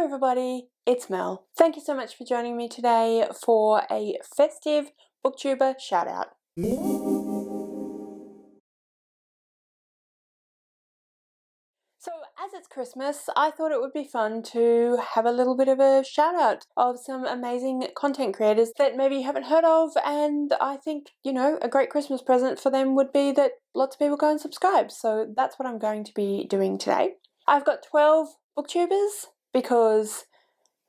Hello everybody, it's Mel. Thank you so much for joining me today for a festive booktuber shout out. So as it's Christmas, I thought it would be fun to have a little bit of a shout out of some amazing content creators that maybe you haven't heard of, and I think, a great Christmas present for them would be that lots of people go and subscribe. So that's what I'm going to be doing today. I've got 12 booktubers because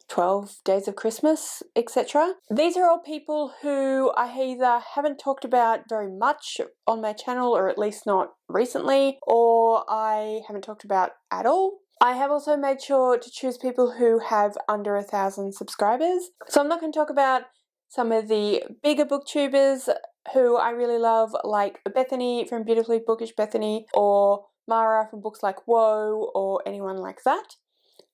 12 Days of Christmas, etc. These are all people who I either haven't talked about very much on my channel, or at least not recently, or I haven't talked about at all. I have also made sure to choose people who have under 1,000 subscribers. So I'm not going to talk about some of the bigger booktubers who I really love, like Bethany from Beautifully Bookish Bethany, or Mara from Books Like Whoa, or anyone like that.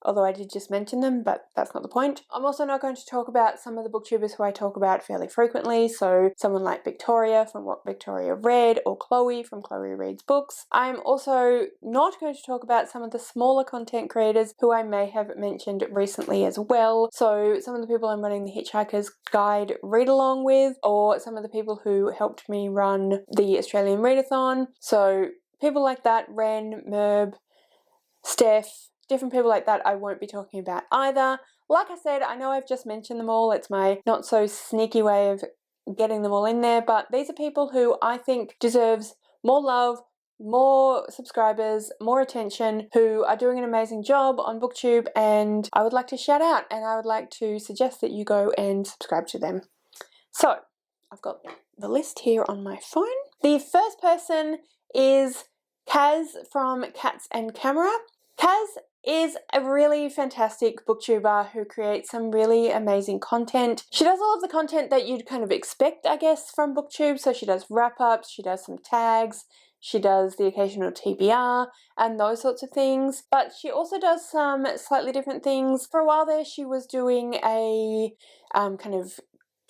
Although I did just mention them, but that's not the point. I'm also not going to talk about some of the booktubers who I talk about fairly frequently, so someone like Victoria from What Victoria Read, or Chloe from Chloe Reads Books. I'm also not going to talk about some of the smaller content creators who I may have mentioned recently as well. So some of the people I'm running the Hitchhiker's Guide read along with, or some of the people who helped me run the Australian Readathon. So people like that, Ren, Merb, Steph, different people like that I won't be talking about either. Like I said, I know I've just mentioned them all. It's my not so sneaky way of getting them all in there, but these are people who I think deserves more love, more subscribers, more attention, who are doing an amazing job on BookTube, and I would like to shout out, and I would like to suggest that you go and subscribe to them. So I've got the list here on my phone. The first person is Kaz from Cats and Camera. Kaz is a really fantastic booktuber who creates some really amazing content. She does all of the content that you'd kind of expect, I guess, from BookTube. So she does wrap-ups, she does some tags, she does the occasional TBR and those sorts of things. But she also does some slightly different things. For a while there, she was doing a kind of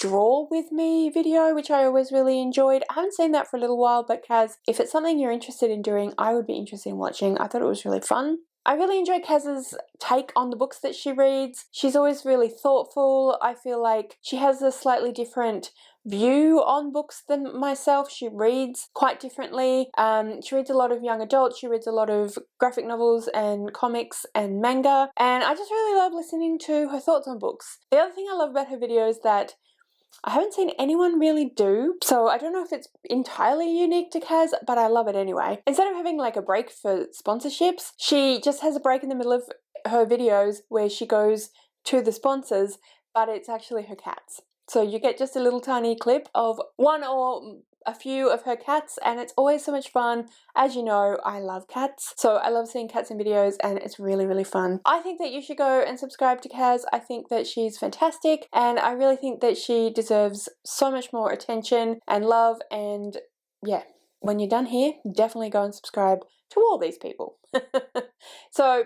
draw with me video, which I always really enjoyed. I haven't seen that for a little while, but Kaz, if it's something you're interested in doing, I would be interested in watching. I thought it was really fun. I really enjoy Kaz's take on the books that she reads. She's always really thoughtful. I feel like she has a slightly different view on books than myself. She reads quite differently. She reads a lot of young adults. She reads a lot of graphic novels and comics and manga. And I just really love listening to her thoughts on books. The other thing I love about her videos that I haven't seen anyone really do, so I don't know if it's entirely unique to Kaz, but I love it anyway. Instead of having like a break for sponsorships, she just has a break in the middle of her videos where she goes to the sponsors, but it's actually her cats. So you get just a little tiny clip of one or a few of her cats, and it's always so much fun. As you know, I love cats, so I love seeing cats in videos, and it's really, really fun. I think that you should go and subscribe to Kaz. I think that she's fantastic, and I really think that she deserves so much more attention and love, and yeah, when you're done here, definitely go and subscribe to all these people. So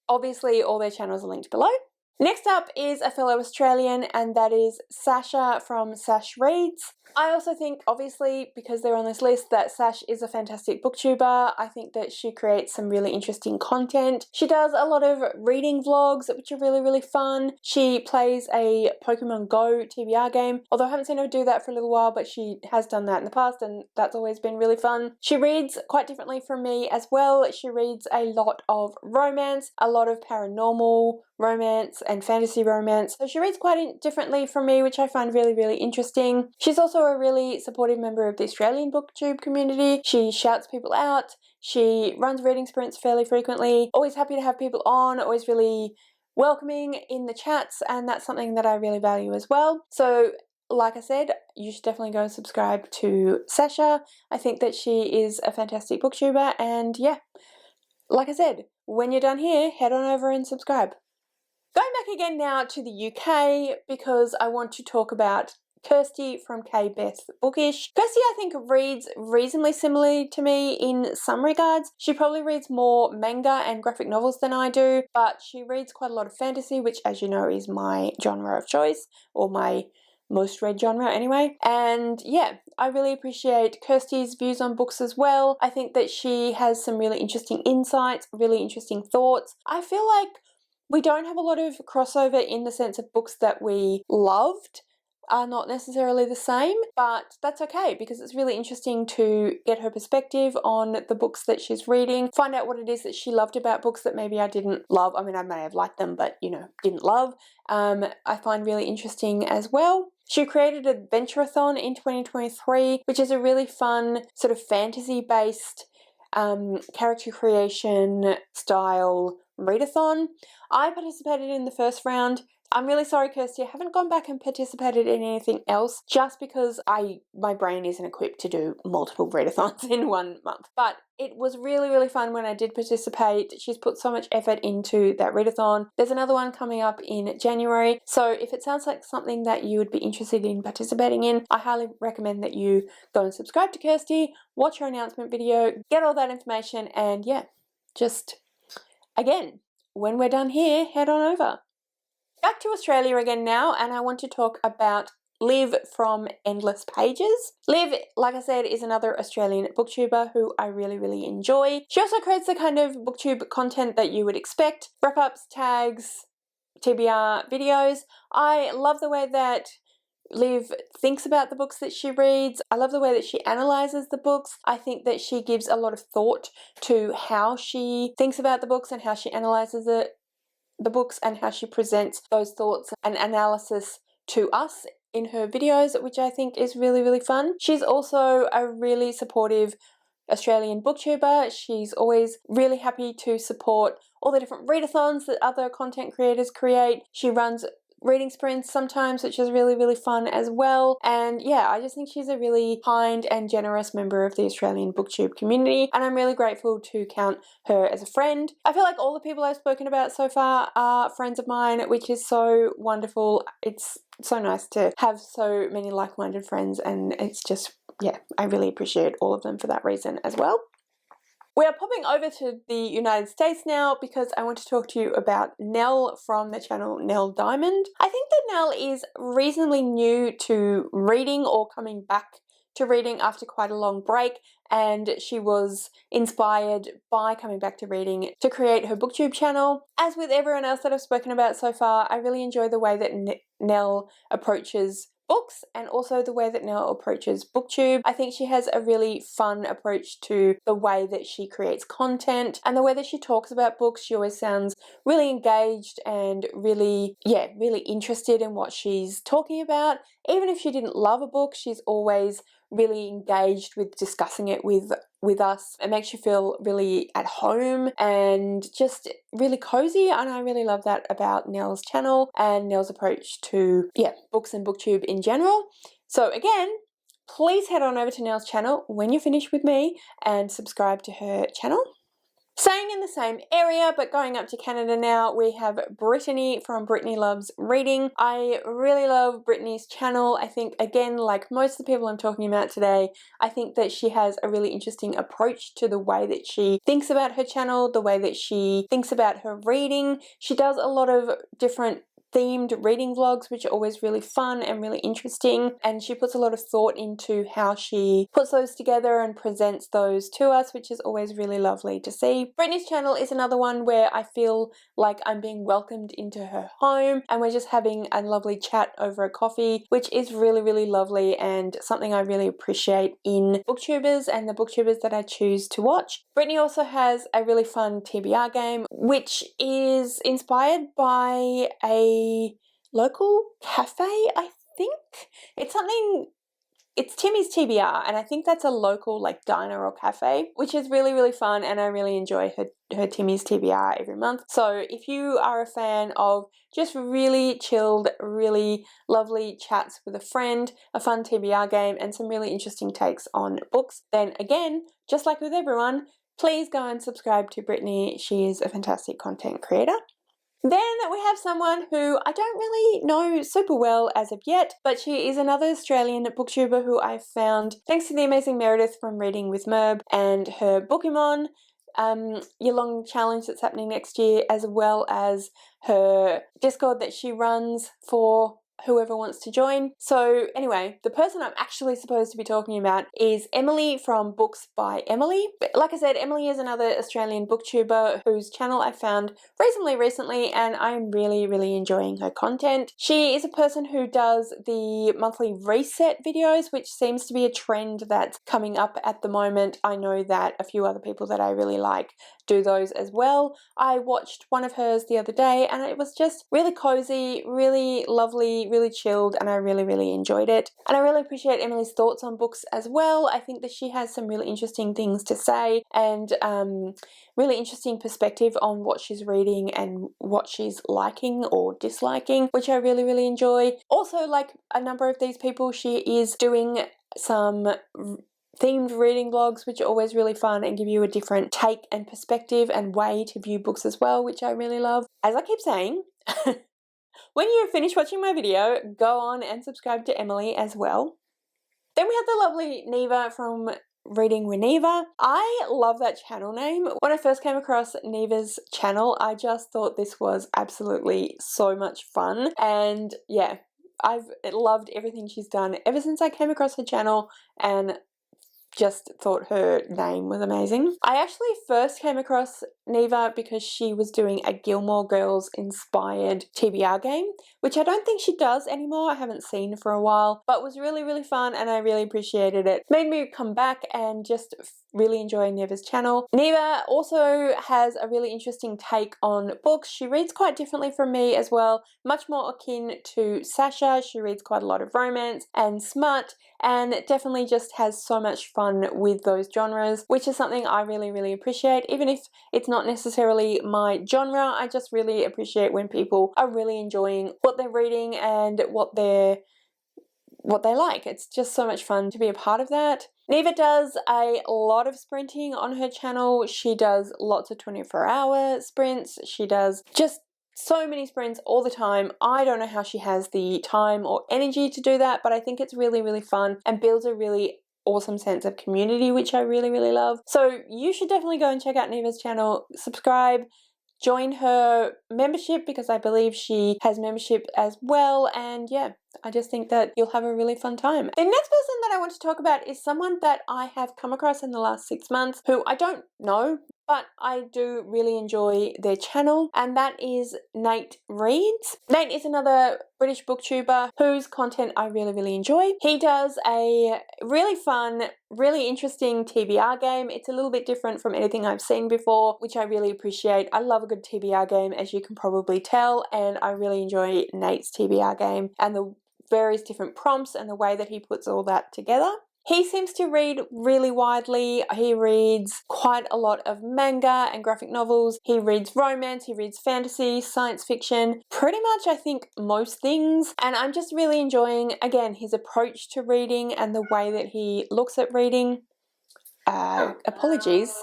obviously all their channels are linked below. Next up is a fellow Australian, and that is Sasha from Sash Reads. I also think, obviously, because they're on this list, that Sash is a fantastic booktuber. I think that she creates some really interesting content. She does a lot of reading vlogs, which are really, really fun. She plays a Pokemon Go TBR game, although I haven't seen her do that for a little while, but she has done that in the past, and that's always been really fun. She reads quite differently from me as well. She reads a lot of romance, a lot of paranormal romance and fantasy romance. So she reads quite differently from me, which I find really, really interesting. She's also a really supportive member of the Australian BookTube community. She shouts people out. She runs reading sprints fairly frequently. Always happy to have people on, always really welcoming in the chats, and that's something that I really value as well. So like I said, you should definitely go and subscribe to Sasha. I think that she is a fantastic booktuber, and yeah, like I said, when you're done here, head on over and subscribe. Going back again now to the UK, because I want to talk about Kirsty from KBeth Bookish. Kirsty, I think, reads reasonably similarly to me in some regards. She probably reads more manga and graphic novels than I do, but she reads quite a lot of fantasy, which, as you know, is my genre of choice, or my most read genre anyway. And yeah, I really appreciate Kirsty's views on books as well. I think that she has some really interesting insights, really interesting thoughts. I feel like We don't have a lot of crossover in the sense of books that we loved are not necessarily the same, but that's okay because it's really interesting to get her perspective on the books that she's reading, find out what it is that she loved about books that maybe I didn't love. I mean, I may have liked them, but didn't love. I find really interesting as well. She created Adventure-a-thon in 2023, which is a really fun sort of fantasy-based character creation style readathon. I participated in the first round. I'm really sorry, Kirsty, I haven't gone back and participated in anything else just because my brain isn't equipped to do multiple readathons in 1 month. But it was really, really fun when I did participate. She's put so much effort into that readathon. There's another one coming up in January. So if it sounds like something that you would be interested in participating in, I highly recommend that you go and subscribe to Kirsty, watch her announcement video, get all that information, and yeah, just again, when we're done here, head on over. Back to Australia again now, and I want to talk about Liv from Endless Pages. Liv, like I said, is another Australian booktuber who I really, really enjoy. She also creates the kind of booktube content that you would expect. Wrap-ups, tags, TBR videos. I love the way that Liv thinks about the books that she reads. I love the way that she analyzes the books. I think that she gives a lot of thought to how she thinks about the books and how she analyzes the books and how she presents those thoughts and analysis to us in her videos, which I think is really, really fun. She's also a really supportive Australian booktuber. She's always really happy to support all the different readathons that other content creators create. She runs reading sprints sometimes, which is really, really fun as well. And yeah, I just think she's a really kind and generous member of the Australian booktube community, and I'm really grateful to count her as a friend. I feel like all the people I've spoken about so far are friends of mine, which is so wonderful. It's so nice to have so many like-minded friends, and it's just, yeah, I really appreciate all of them for that reason as well. We are popping over to the United States now because I want to talk to you about Nell from the channel Nell Diamond. I think that Nell is reasonably new to reading or coming back to reading after quite a long break, and she was inspired by coming back to reading to create her booktube channel. As with everyone else that I've spoken about so far, I really enjoy the way that Nell approaches books and also the way that Nell approaches booktube. I think she has a really fun approach to the way that she creates content and the way that she talks about books. She always sounds really engaged and really interested in what she's talking about. Even if she didn't love a book, she's always really engaged with discussing it with us. It makes you feel really at home and just really cozy, and I really love that about Nell's channel and Nell's approach to books and booktube in general. So again, please head on over to Nell's channel when you're finished with me and subscribe to her channel. Staying in the same area, but going up to Canada now, we have Brittany from Britney Loves Reading. I really love Brittany's channel. I think, again, like most of the people I'm talking about today, I think that she has a really interesting approach to the way that she thinks about her channel, the way that she thinks about her reading. She does a lot of different themed reading vlogs, which are always really fun and really interesting, and she puts a lot of thought into how she puts those together and presents those to us, which is always really lovely to see. Brittany's channel is another one where I feel like I'm being welcomed into her home and we're just having a lovely chat over a coffee, which is really, really lovely and something I really appreciate in booktubers and the booktubers that I choose to watch. Brittany also has a really fun TBR game, which is inspired by a local cafe, I think. It's Timmy's TBR, and I think that's a local like diner or cafe, which is really, really fun, and I really enjoy her Timmy's TBR every month. So if you are a fan of just really chilled, really lovely chats with a friend, a fun TBR game, and some really interesting takes on books, then again, just like with everyone, please go and subscribe to Brittany. She is a fantastic content creator. Then we have someone who I don't really know super well as of yet, but she is another Australian booktuber who I found thanks to the amazing Meredith from Reading with Merb and her Bookimon year long challenge that's happening next year, as well as her Discord that she runs for whoever wants to join. So anyway, the person I'm actually supposed to be talking about is Emily from Books by Emily. Like I said, Emily is another Australian booktuber whose channel I found reasonably recently, and I'm really, really enjoying her content. She is a person who does the monthly reset videos, which seems to be a trend that's coming up at the moment. I know that a few other people that I really like do those as well. I watched one of hers the other day and it was just really cozy, really lovely, really chilled, and I really, really enjoyed it. And I really appreciate Emily's thoughts on books as well. I think that she has some really interesting things to say and really interesting perspective on what she's reading and what she's liking or disliking, which I really, really enjoy. Also, like a number of these people, she is doing some themed reading vlogs, which are always really fun and give you a different take and perspective and way to view books as well, which I really love. As I keep saying, when you finish watching my video, go on and subscribe to Emily as well. Then we have the lovely Neva from Reading with Neva. I love that channel name. When I first came across Neva's channel, I just thought this was absolutely so much fun. And yeah, I've loved everything she's done ever since I came across her channel and just thought her name was amazing. I actually first came across Neva because she was doing a Gilmore Girls inspired TBR game, which I don't think she does anymore. I haven't seen for a while, but was really, really fun and I really appreciated it. Made me come back and just really enjoy Neva's channel. Neva also has a really interesting take on books. She reads quite differently from me as well, much more akin to Sasha. She reads quite a lot of romance and smut, and definitely just has so much fun with those genres, which is something I really, really appreciate. Even if it's not necessarily my genre, I just really appreciate when people are really enjoying what they're reading and what they like. It's just so much fun to be a part of that. Neva does a lot of sprinting on her channel. She does lots of 24-hour sprints. She does just so many sprints all the time. I don't know how she has the time or energy to do that, but I think it's really, really fun and builds a really awesome sense of community, which I really, really love. So you should definitely go and check out Neva's channel, subscribe, join her membership because I believe she has membership as well, and yeah, I just think that you'll have a really fun time. The next person that I want to talk about is someone that I have come across in the last 6 months who I don't know, but I do really enjoy their channel, and that is Nate Reads. Nate is another British booktuber whose content I really, really enjoy. He does a really fun, really interesting TBR game. It's a little bit different from anything I've seen before, which I really appreciate. I love a good TBR game, as you can probably tell, and I really enjoy Nate's TBR game and the various different prompts and the way that he puts all that together. He seems to read really widely. He reads quite a lot of manga and graphic novels. He reads romance, he reads fantasy, science fiction, pretty much I think most things. And I'm just really enjoying, again, his approach to reading and the way that he looks at reading. Apologies.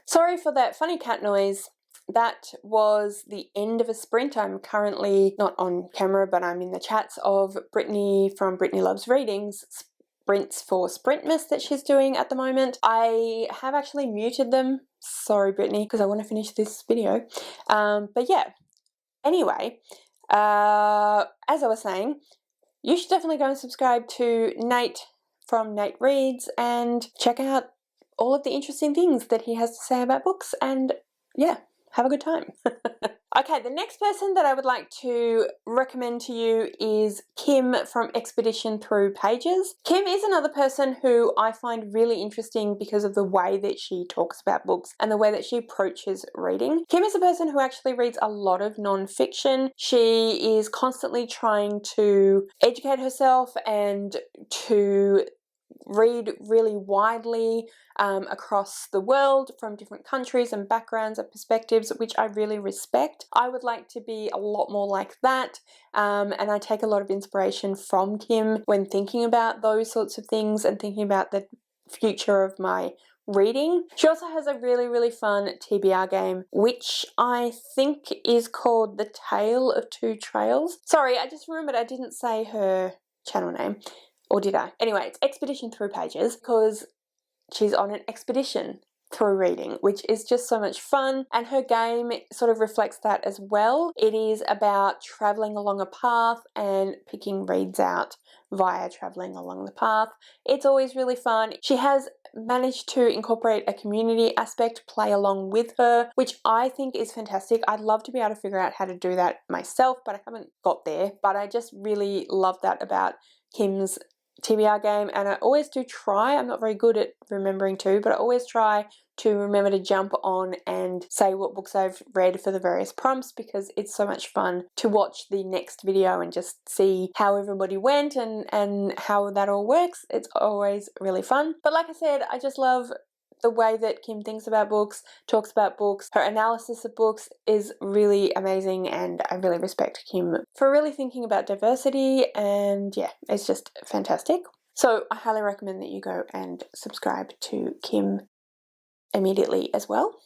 Sorry for that funny cat noise. That was the end of a sprint. I'm currently not on camera, but I'm in the chats of Britney from Britney Loves Readings sprints for Sprintmas that she's doing at the moment. I have actually muted them. Sorry, Britney, because I want to finish this video. But yeah, anyway, as I was saying, you should definitely go and subscribe to Nate from Nate Reads and check out all of the interesting things that he has to say about books, and yeah, have a good time. Okay, the next person that I would like to recommend to you is Kim from Expedition Through Pages. Kim is another person who I find really interesting because of the way that she talks about books and the way that she approaches reading. Kim is a person who actually reads a lot of non-fiction. She is constantly trying to educate herself and to read really widely across the world from different countries and backgrounds and perspectives, which I really respect. I would like to be a lot more like that, and I take a lot of inspiration from Kim when thinking about those sorts of things and thinking about the future of my reading. She also has a really, really fun TBR game, which I think is called The Tale of Two Trails. Sorry, I just remembered I didn't say her channel name. Or did I? Anyway, it's Expedition Through Pages because she's on an expedition through reading, which is just so much fun, and her game sort of reflects that as well. It is about traveling along a path and picking reads out via traveling along the path. It's always really fun. She has managed to incorporate a community aspect, play along with her, which I think is fantastic. I'd love to be able to figure out how to do that myself, but I haven't got there. But I just really love that about Kim's TBR game, and I always do try. I'm not very good at remembering to, but I always try to remember to jump on and say what books I've read for the various prompts, because it's so much fun to watch the next video and just see how everybody went and how that all works. It's always really fun. But like I said, I just love the way that Kim thinks about books, talks about books. Her analysis of books is really amazing, and I really respect Kim for really thinking about diversity, and yeah, it's just fantastic. So I highly recommend that you go and subscribe to Kim immediately as well.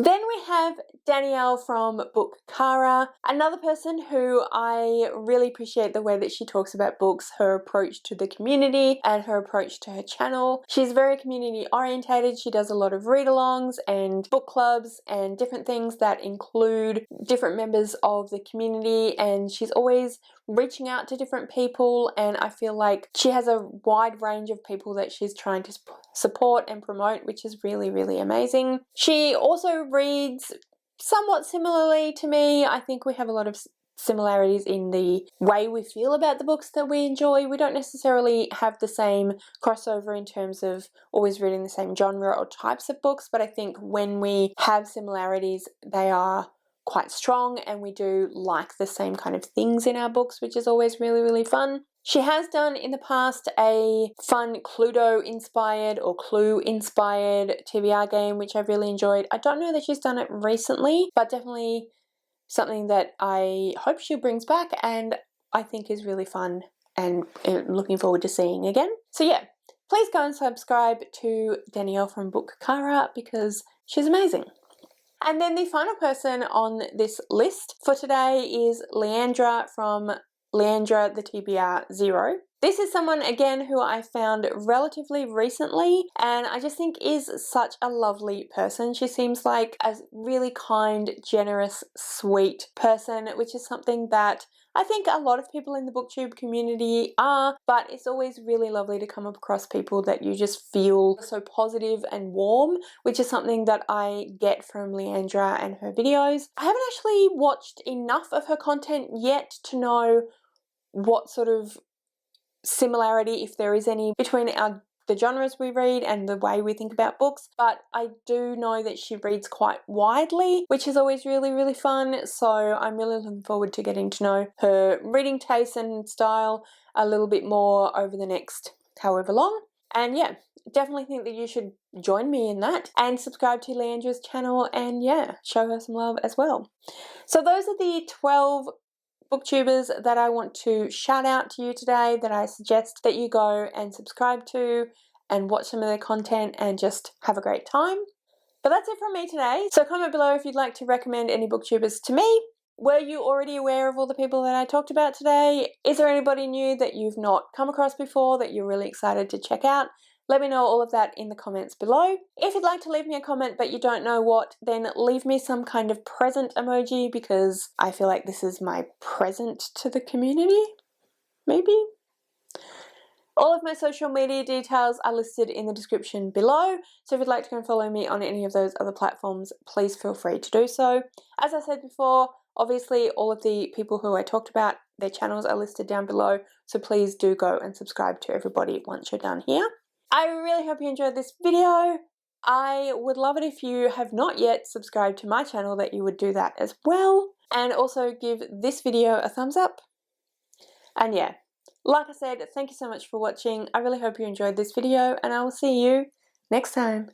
Then we have Danielle from BookCara, another person who I really appreciate the way that she talks about books, her approach to the community and her approach to her channel. She's very community orientated. She does a lot of read-alongs and book clubs and different things that include different members of the community, and she's always reaching out to different people, and I feel like she has a wide range of people that she's trying to support and promote, which is really, really amazing. She also reads somewhat similarly to me. I think we have a lot of similarities in the way we feel about the books that we enjoy. We don't necessarily have the same crossover in terms of always reading the same genre or types of books, but I think when we have similarities, they are quite strong, and we do like the same kind of things in our books, which is always really, really fun. She has done in the past a fun Cluedo inspired or Clue inspired TBR game, which I've really enjoyed. I don't know that she's done it recently, but definitely something that I hope she brings back and I think is really fun and looking forward to seeing again. So yeah, please go and subscribe to Danielle from BookCara because she's amazing. And then the final person on this list for today is Leandra from Leandra The TBR Zer. This is someone, again, who I found relatively recently, and I just think is such a lovely person. She seems like a really kind, generous, sweet person, which is something that I think a lot of people in the BookTube community are, but it's always really lovely to come across people that you just feel so positive and warm, which is something that I get from Leandra and her videos. I haven't actually watched enough of her content yet to know what sort of similarity, if there is any, between the genres we read and the way we think about books, but I do know that she reads quite widely, which is always really, really fun. So I'm really looking forward to getting to know her reading taste and style a little bit more over the next however long. And yeah, definitely think that you should join me in that and subscribe to Leandra's channel and yeah, show her some love as well. So those are the 12 booktubers that I want to shout out to you today, that I suggest that you go and subscribe to and watch some of their content and just have a great time. But that's it from me today. So comment below if you'd like to recommend any booktubers to me. Were you already aware of all the people that I talked about today? Is there anybody new that you've not come across before that you're really excited to check out? Let me know all of that in the comments below. If you'd like to leave me a comment but you don't know what, then leave me some kind of present emoji because I feel like this is my present to the community, maybe? All of my social media details are listed in the description below, so if you'd like to go and follow me on any of those other platforms, please feel free to do so. As I said before, obviously all of the people who I talked about, their channels are listed down below, so please do go and subscribe to everybody once you're done here. I really hope you enjoyed this video. I would love it if you have not yet subscribed to my channel that you would do that as well, and also give this video a thumbs up. And yeah, like I said, thank you so much for watching. I really hope you enjoyed this video and I will see you next time.